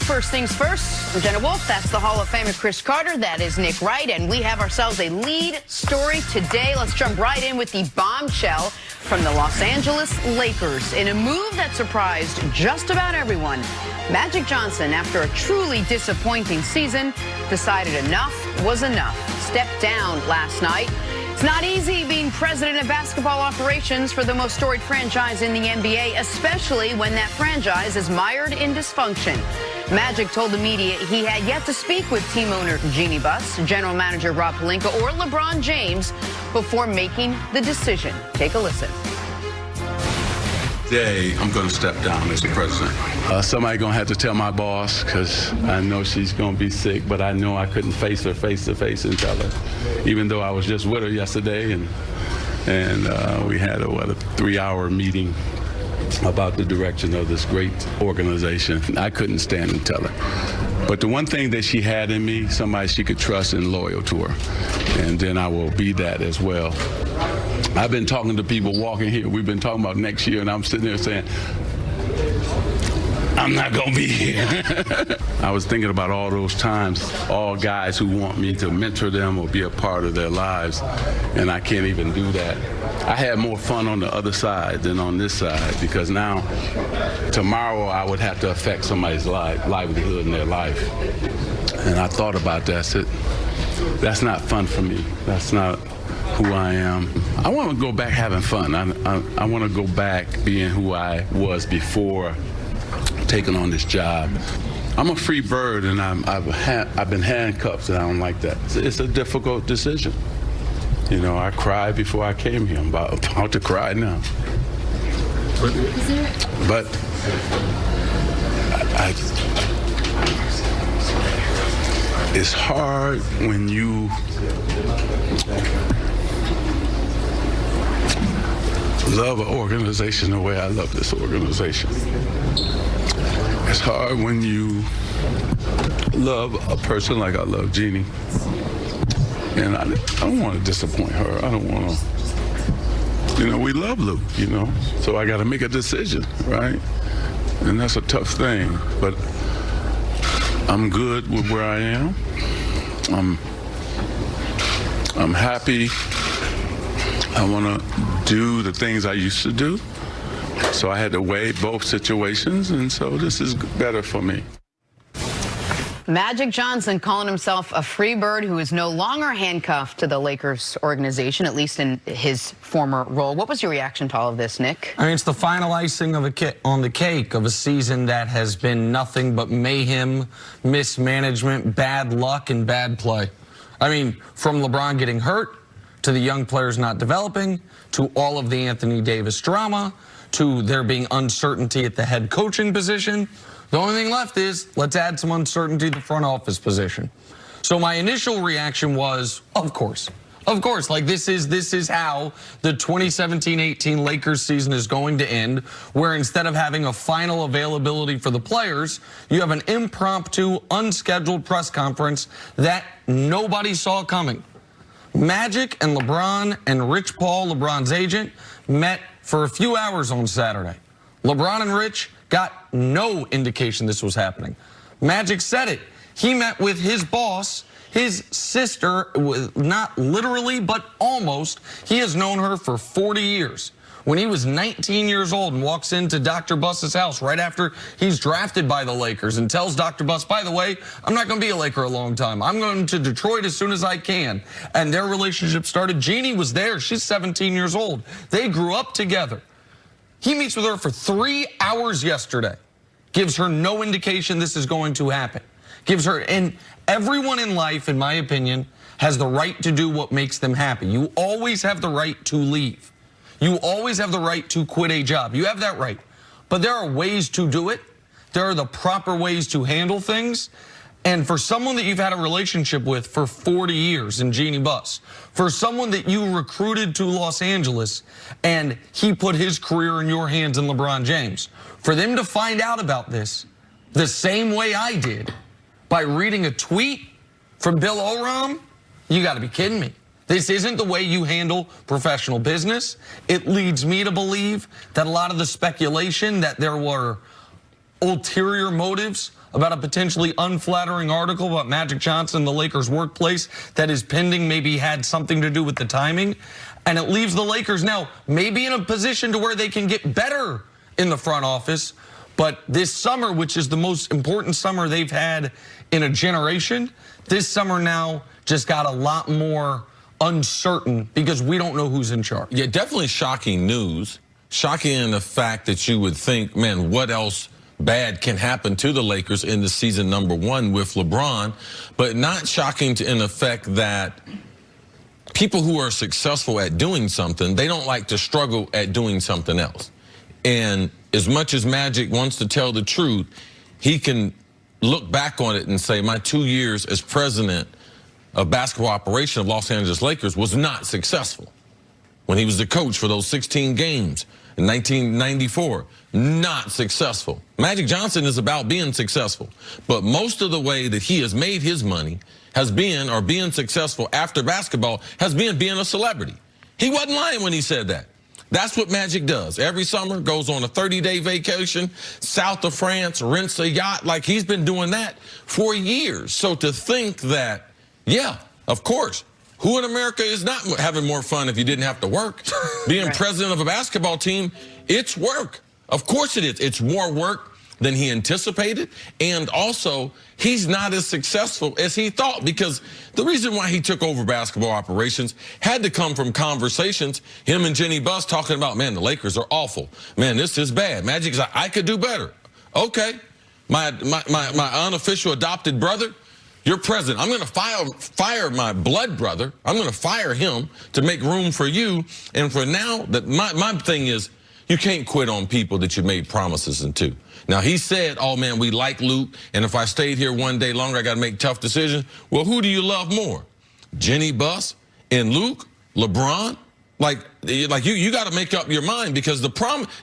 First things first, I'm Jenna Wolf. That's the Hall of Famer Chris Carter. That is Nick Wright. And we have ourselves a lead story today. Let's jump right in with the bombshell from the Los Angeles Lakers. In a move that surprised just about everyone, Magic Johnson, after a truly disappointing season, decided enough was enough. Stepped down last night. It's not easy being president of basketball operations for the most storied franchise in the NBA, especially when that franchise is mired in dysfunction. Magic told the media he had yet to speak with team owner Jeannie Buss, general manager Rob Pelinka, or LeBron James before making the decision. Take a listen. Today, I'm going to step down as the president. Somebody going to have to tell my boss, because I know she's going to be sick, but I know I couldn't face her face to face and tell her, even though I was just with her yesterday, and we had a 3-hour meeting about the direction of this great organization. I couldn't stand and tell her. But the one thing that she had in me, somebody she could trust and loyal to her, and then I will be that as well. I've been talking to people walking here. We've been talking about next year, and I'm sitting there saying, I'm not going to be here. I was thinking about all those times, all guys who want me to mentor them or be a part of their lives, and I can't even do that. I had more fun on the other side than on this side, because now, tomorrow, I would have to affect somebody's livelihood in their life. And I thought about that. I said, that's not fun for me. That's not who I am. I want to go back having fun. I want to go back being who I was before taking on this job. I'm a free bird, and I've been handcuffed, and I don't like that. It's a difficult decision. You know, I cried before I came here. I'm about to cry now. But it's hard when you love an organization the way I love this organization. It's hard when you love a person like I love Jeannie. And I don't want to disappoint her. I don't want to, you know, we love Lou, you know. So I got to make a decision, right? And that's a tough thing. But I'm good with where I am. I'm happy. I want to do the things I used to do. So I had to weigh both situations, and so this is better for me. Magic Johnson calling himself a free bird who is no longer handcuffed to the Lakers organization, at least in his former role. What was your reaction to all of this, Nick? I mean, it's the final icing of on the cake of a season that has been nothing but mayhem, mismanagement, bad luck, and bad play. I mean, from LeBron getting hurt, to the young players not developing, to all of the Anthony Davis drama, to there being uncertainty at the head coaching position. The only thing left is, let's add some uncertainty to the front office position. So my initial reaction was, of course, like this is how the 2017-18 Lakers season is going to end, where instead of having a final availability for the players, you have an impromptu, unscheduled press conference that nobody saw coming. Magic and LeBron and Rich Paul, LeBron's agent, met for a few hours on Saturday. LeBron and Rich got no indication this was happening. Magic said it. He met with his boss, his sister, not literally, but almost. He has known her for 40 years. When he was 19 years old and walks into Dr. Buss's house right after he's drafted by the Lakers and tells Dr. Buss, by the way, I'm not going to be a Laker a long time. I'm going to Detroit as soon as I can. And their relationship started. Jeannie was there. She's 17 years old. They grew up together. He meets with her for 3 hours yesterday. Gives her no indication this is going to happen. Gives her, and everyone in life, in my opinion, has the right to do what makes them happy. You always have the right to leave. You always have the right to quit a job. You have that right. But there are ways to do it. There are the proper ways to handle things. And for someone that you've had a relationship with for 40 years in Jeannie Buss, for someone that you recruited to Los Angeles and he put his career in your hands in LeBron James, for them to find out about this the same way I did, by reading a tweet from Bill Oram, you got to be kidding me. This isn't the way you handle professional business. It leads me to believe that a lot of the speculation that there were ulterior motives about a potentially unflattering article about Magic Johnson, the Lakers' workplace, that is pending, maybe had something to do with the timing. And it leaves the Lakers now maybe in a position to where they can get better in the front office. But this summer, which is the most important summer they've had in a generation, this summer now just got a lot more uncertain because we don't know who's in charge. Yeah, definitely shocking news. Shocking in the fact that you would think, man, what else bad can happen to the Lakers in the season number 1 with LeBron, but not shocking in the fact that people who are successful at doing something, they don't like to struggle at doing something else. And as much as Magic wants to tell the truth, he can look back on it and say, my 2 years as president of basketball operation of Los Angeles Lakers was not successful. When he was the coach for those 16 games in 1994, not successful. Magic Johnson is about being successful, but most of the way that he has made his money has been, or being successful after basketball, has been being a celebrity. He wasn't lying when he said that. That's what Magic does. Every summer, goes on a 30-day vacation, south of France, rents a yacht. Like, he's been doing that for years. So to think that, yeah, of course, who in America is not having more fun if you didn't have to work? Being president of a basketball team, it's work. Of course it is. It's more work than he anticipated. And also, he's not as successful as he thought, because the reason why he took over basketball operations had to come from conversations, him and Jenny Buss talking about, man, the Lakers are awful. Man, this is bad. Magic's like, I could do better. Okay. My unofficial adopted brother, you're president. I'm going to fire my blood brother. I'm going to fire him to make room for you. And for now, that my thing is, you can't quit on people that you made promises to. Now, he said, oh, man, we like Luke, and if I stayed here one day longer, I got to make tough decisions. Well, who do you love more? Jenny Buss and Luke? LeBron? Like you got to make up your mind, because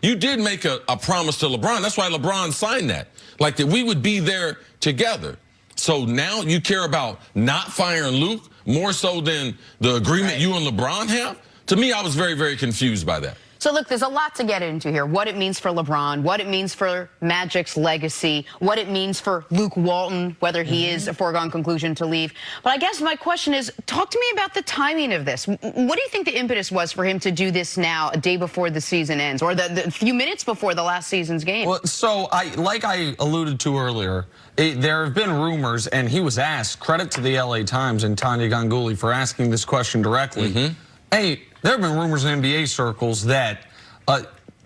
you did make a promise to LeBron. That's why LeBron signed that, like that we would be there together. So now you care about not firing Luke more so than the agreement you and LeBron have? To me, I was very, very confused by that. So, look, there's a lot to get into here. What it means for LeBron, what it means for Magic's legacy, what it means for Luke Walton, whether he is a foregone conclusion to leave. But I guess my question is, talk to me about the timing of this. What do you think the impetus was for him to do this now, a day before the season ends, or the few minutes before the last season's game? Well, so like I alluded to earlier, there have been rumors, and he was asked, credit to the LA Times and Tanya Ganguly for asking this question directly. Hey, there have been rumors in NBA circles that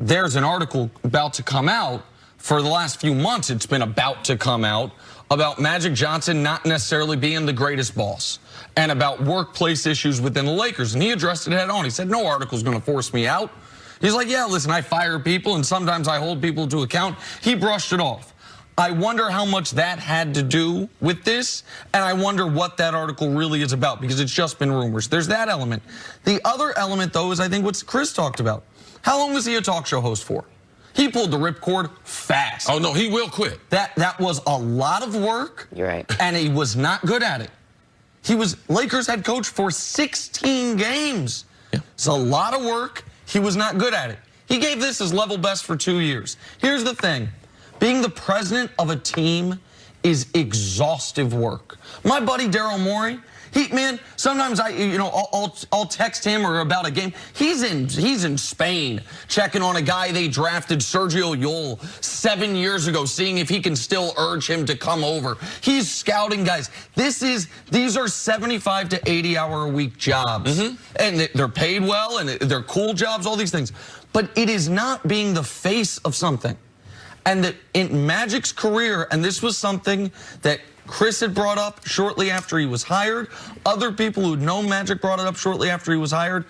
there's an article about to come out. For the last few months, it's been about to come out about Magic Johnson not necessarily being the greatest boss, and about workplace issues within the Lakers. And he addressed it head on. He said, no article's going to force me out. He's like, yeah, listen, I fire people, and sometimes I hold people to account. He brushed it off. I wonder how much that had to do with this, and I wonder what that article really is about, because it's just been rumors. There's that element. The other element, though, is I think what Chris talked about. How long was he a talk show host for? He pulled the ripcord fast. Oh, no, he will quit. That was a lot of work. You're right. And he was not good at it. He was Lakers head coach for 16 games. Yeah. It's a lot of work. He was not good at it. He gave this his level best for 2 years. Here's the thing. Being the president of a team is exhaustive work. My buddy Daryl Morey, man, sometimes I'll text him or about a game. He's in Spain checking on a guy they drafted, Sergio Yul, 7 years ago, seeing if he can still urge him to come over. He's scouting guys. These are 75 to 80 hour a week jobs, and they're paid well, and they're cool jobs, all these things. But it is not being the face of something. And that in Magic's career, and this was something that Chris had brought up shortly after he was hired, other people who'd known Magic brought it up shortly after he was hired,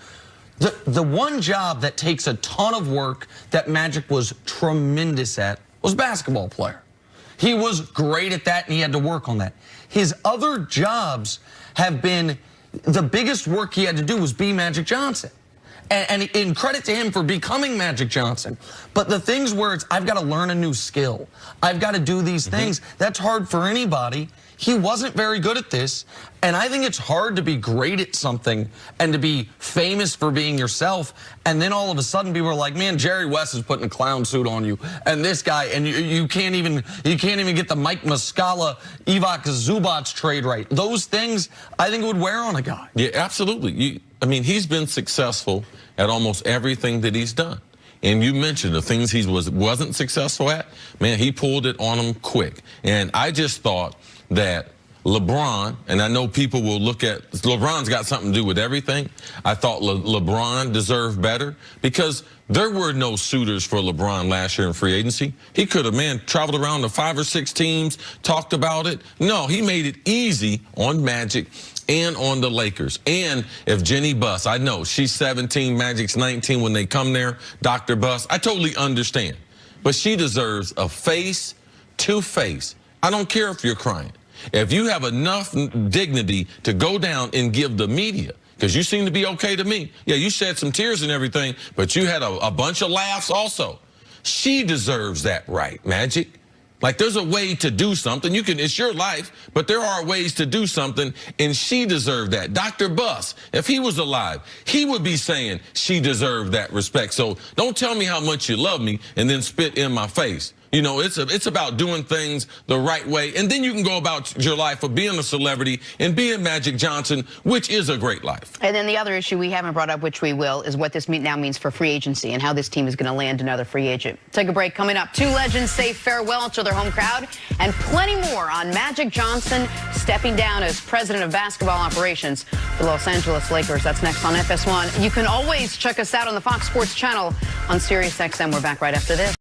the one job that takes a ton of work that Magic was tremendous at was basketball player. He was great at that, and he had to work on that. His other jobs have been, the biggest work he had to do was be Magic Johnson. And credit to him for becoming Magic Johnson. But the things where it's, I've got to learn a new skill, I've got to do these things, that's hard for anybody. He wasn't very good at this, and I think it's hard to be great at something and to be famous for being yourself, and then all of a sudden people are like, man, Jerry West is putting a clown suit on you, and this guy, and you can't even get the Mike Muscala, Ivica Zubac trade right. Those things, I think, would wear on a guy. Yeah, absolutely. I mean, he's been successful at almost everything that he's done. And you mentioned the things he wasn't successful at. Man, he pulled it on him quick. And I just thought that LeBron, and I know people will look at, LeBron's got something to do with everything. I thought LeBron deserved better because there were no suitors for LeBron last year in free agency. He could have, man, traveled around to 5 or 6 teams, talked about it. No, he made it easy on Magic and on the Lakers. And if Jenny Buss, I know she's 17, Magic's 19 when they come there, Dr. Buss, I totally understand. But she deserves a face to face. I don't care if you're crying. If you have enough dignity to go down and give the media, because you seem to be okay to me. Yeah, you shed some tears and everything, but you had a bunch of laughs also. She deserves that right, Magic. Like, there's a way to do something. You can, it's your life, but there are ways to do something, and she deserved that. Dr. Buss, if he was alive, he would be saying she deserved that respect. So don't tell me how much you love me and then spit in my face. You know, it's about doing things the right way, and then you can go about your life of being a celebrity and being Magic Johnson, which is a great life. And then the other issue we haven't brought up, which we will, is what this now means for free agency and how this team is going to land another free agent. Take a break. Coming up, 2 legends say farewell to their home crowd, and plenty more on Magic Johnson stepping down as president of basketball operations for the Los Angeles Lakers. That's next on FS1. You can always check us out on the Fox Sports channel on SiriusXM. We're back right after this.